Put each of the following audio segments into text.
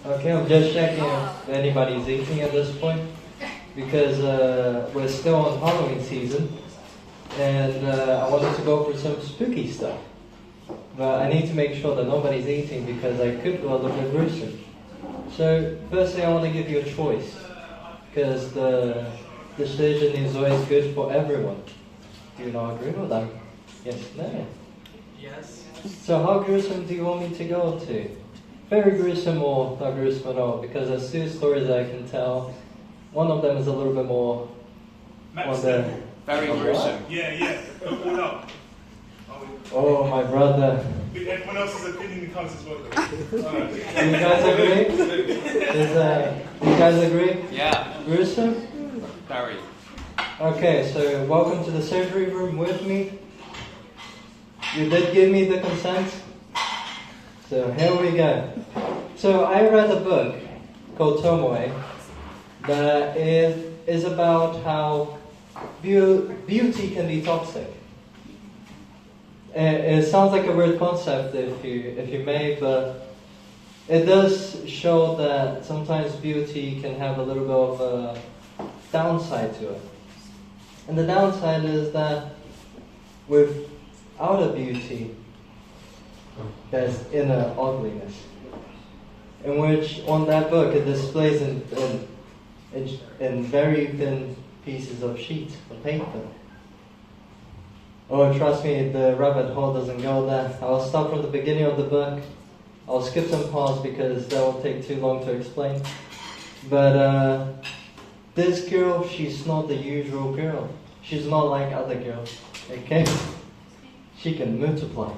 Okay, I'm just checking if anybody's eating at this point because we're still on Halloween season and I wanted to go for some spooky stuff. But I need to make sure that nobody's eating because I could go a little bit gruesome. So, firstly, I want to give you a choice because the decision is always good for everyone. Do you not agree with that? Yes, no? Yes. So how gruesome do you want me to go to? Very gruesome or not gruesome at all? Because there's two stories I can tell. One of them is a little bit more on the... Very gruesome. Yeah. All up. Oh, my brother. Everyone else's opinion counts as well. Do you guys agree? Do you guys agree? Yeah. Gruesome? Very. Okay, so welcome to the surgery room with me. You did give me the consent? So here we go. So I read a book called Tomie that is about how beauty can be toxic. It sounds like a weird concept if you may, but it does show that sometimes beauty can have a little bit of a downside to it. And the downside is that without a beauty, there's inner ugliness. In which, on that book, it displays in very thin pieces of sheet of paper. Oh, trust me, the rabbit hole doesn't go there. I'll start from the beginning of the book. I'll skip some parts because that will take too long to explain. But this girl, she's not the usual girl. She's not like other girls, okay? She can multiply.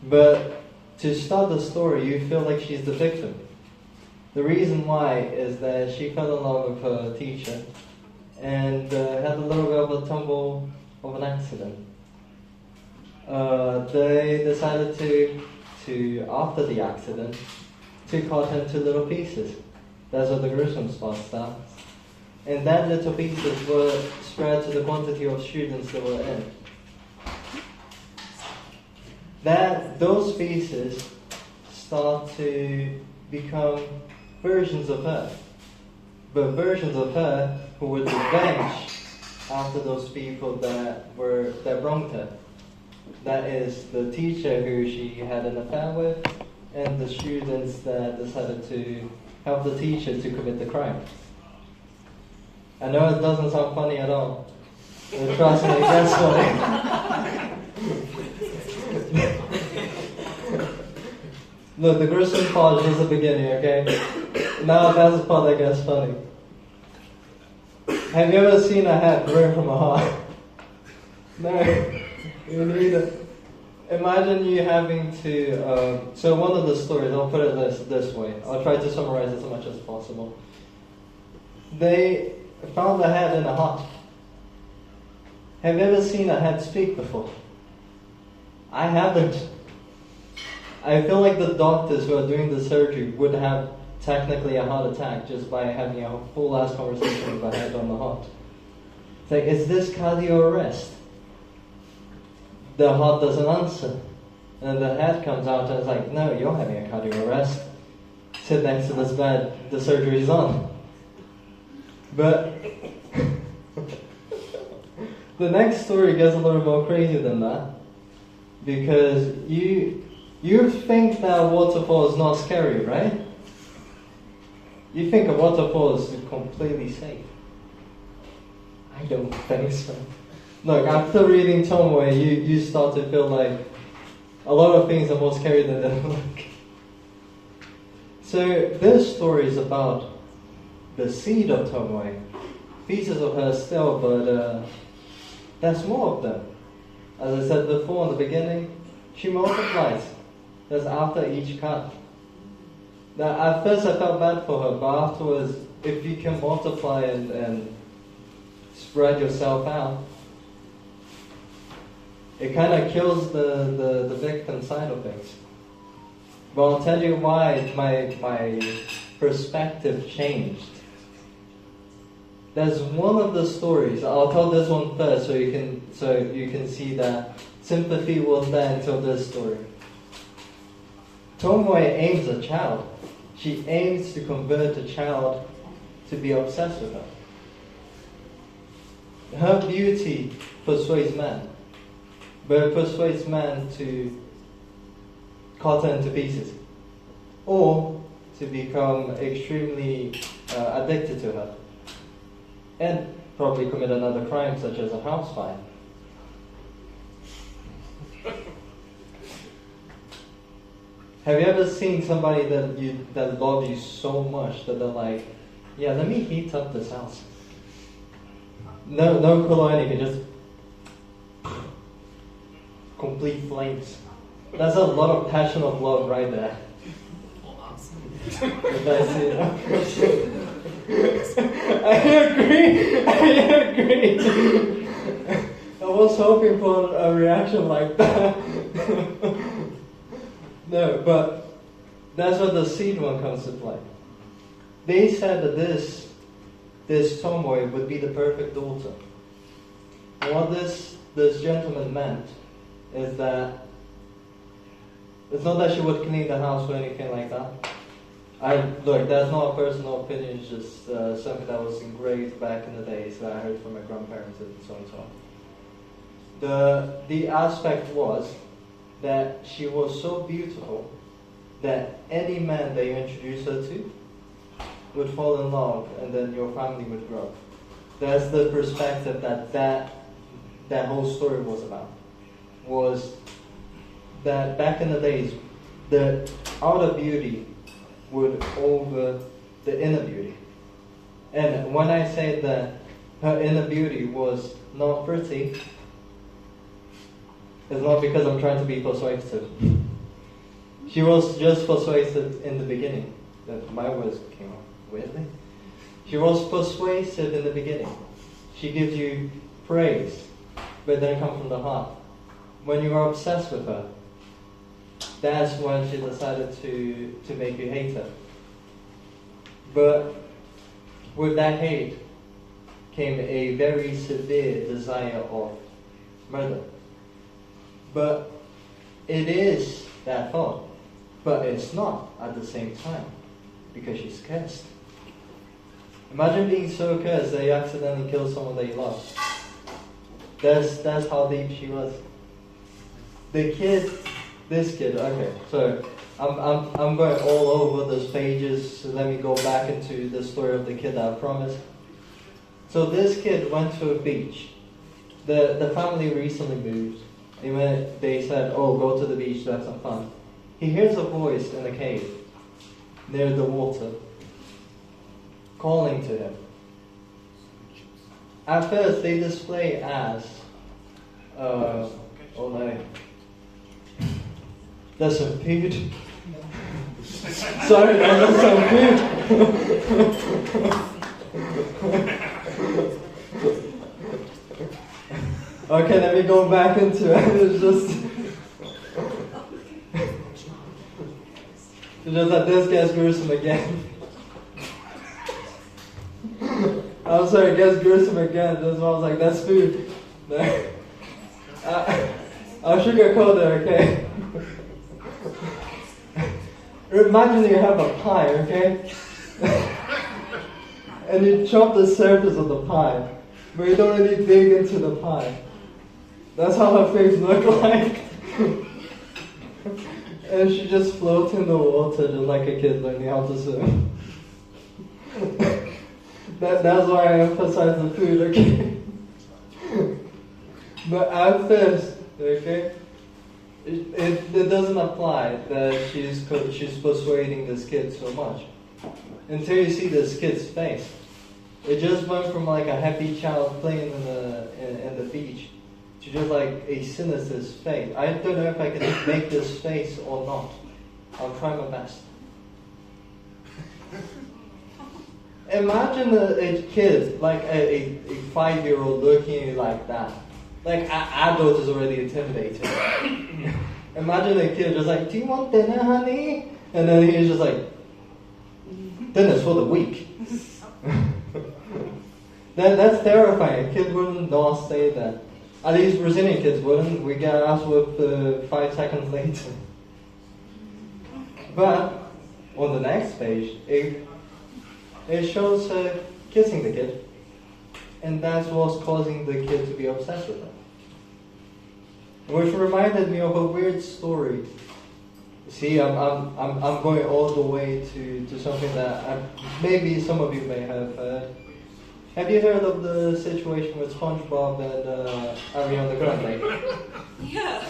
But to start the story, you feel like she's the victim. The reason why is that she fell in love with her teacher and had a little bit of a tumble of an accident. They decided to after the accident, to cut into little pieces. That's what the gruesome spot starts. And then little pieces were spread to the quantity of students that were in. Those pieces start to become versions of her. But versions of her who would revenge after those people that wronged her. That is the teacher who she had an affair with, and the students that decided to help the teacher to commit the crime. I know it doesn't sound funny at all, but trust me, that's funny. Look, the gruesome part is just the beginning, okay? Now that's the part that gets funny. Have you ever seen a hat growing from a heart? No, you need it. Imagine you having to, so one of the stories, I'll put it this way. I'll try to summarize as much as possible. They found a head in a hut. Have you ever seen a head speak before? I haven't. I feel like the doctors who are doing the surgery would have technically a heart attack just by having a full ass conversation with a head on the heart. It's like, is this cardio arrest? The heart doesn't answer. And the head comes out and it's like, no, you're having a cardio arrest. Sit next to this bed, the surgery's on. But the next story gets a little more crazy than that. Because you think that waterfall is not scary, right? You think a waterfall is completely safe. I don't think so. Look, after reading Tomie, you start to feel like a lot of things are more scary than they look. So this story is about the seed of Tomie. Pieces of her still, but there's more of them. As I said before in the beginning, she multiplies. That's after each cut. Now, at first I felt bad for her, but afterwards, if you can multiply and spread yourself out, it kind of kills the victim side of things. But I'll tell you why my perspective changed. There's one of the stories. I'll tell this one first, so you can see that sympathy was there until this story. Tomie aims a child. she aims to convert the child to be obsessed with her. Her beauty persuades men, but it persuades men to cut her into pieces, or to become extremely addicted to her, and probably commit another crime such as a house fire. Have you ever seen somebody that loves you so much that they're like, yeah, let me heat up this house. No color, anything, just complete flames. That's a lot of passion of love right there. That's it. I agree. I was hoping for a reaction like that. No, but that's what the seed one comes to play. They said that this Tomie would be the perfect daughter. And what this gentleman meant is that it's not that she would clean the house or anything like that. Look, that's not a personal opinion, it's just something that was engraved back in the days that I heard from my grandparents and so on and so on. The aspect was that she was so beautiful that any man that you introduce her to would fall in love, and then your family would grow. That's the perspective that whole story was about. Was that back in the days, the outer beauty would over the inner beauty. And when I say that her inner beauty was not pretty, it's not because I'm trying to be persuasive. She was just persuasive in the beginning. My words came out weirdly. She was persuasive in the beginning. She gives you praise, but then it comes from the heart. When you are obsessed with her, that's when she decided to make you hate her. But with that hate came a very severe desire of murder. But it is that thought, but it's not at the same time, because she's cursed. Imagine being so cursed that you accidentally kill someone that you love. That's how deep she was. This kid, okay, so I'm going all over those pages, so let me go back into the story of the kid that I promised. So this kid went to a beach. The family recently moved. They said, oh, go to the beach to have some fun. He hears a voice in a cave near the water calling to him. At first they display as oh no, that's some food. Sorry, that's some food. Okay, let me go back into it. It's just that this gets gruesome again. I'm sorry, it gets gruesome again. That's why I was like, that's food. No. I'll sugarcoat it, okay? Imagine you have a pie, okay? And you chop the surface of the pie, but you don't really dig into the pie. That's how her face looked like. And she just floats in the water just like a kid learning how to swim. That's why I emphasize the food, okay? But at first, okay, it doesn't apply that she's persuading this kid so much. Until you see this kid's face. It just went from like a happy child playing in the beach to just like a sinister face. I don't know if I can make this face or not. I'll try my best. Imagine a kid, like a 5-year-old looking at you like that. Like, adult is already intimidating. Imagine a kid just like, do you want dinner, honey? And then he's just like, dinner's for the weak. That's terrifying. A kid wouldn't not say that. At least Brazilian kids wouldn't. We get asked with 5 seconds later. But on the next page, it shows her kissing the kid, and that's what's causing the kid to be obsessed with her. Which reminded me of a weird story. See, I'm going all the way to something that maybe some of you may have heard. Have you heard of the situation with SpongeBob and Ariana Grande? Yeah.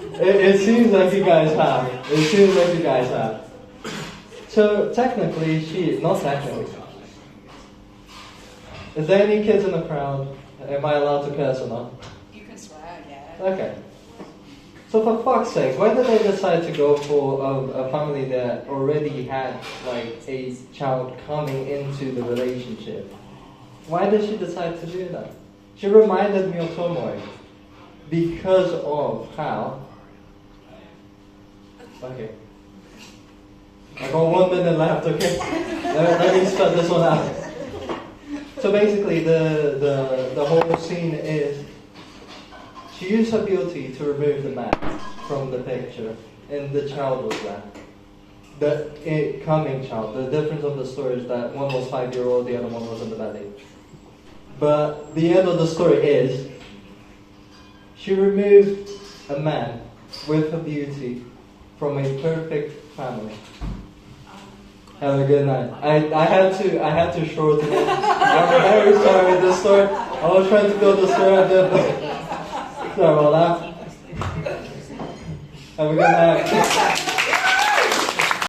It seems like you guys have. So technically, not technically. Is there any kids in the crowd? Am I allowed to curse or not? You can swear, yeah. Okay. So for fuck's sake, why did they decide to go for a family that already had like a child coming into the relationship? Why did she decide to do that? She reminded me of Tomie because of how. Okay. I got 1 minute left. Okay. Let me start this one out. So basically, the whole scene is. She used her beauty to remove the man from the picture, and the child was there. The coming child. The difference of the story is that one was 5-year-old, the other one was in the belly. But the end of the story is, she removed a man with her beauty from a perfect family. Have a good night. I had to shorten it. I'm very sorry with this story. I was trying to build the story a bit, but sorry about that. Have a good night.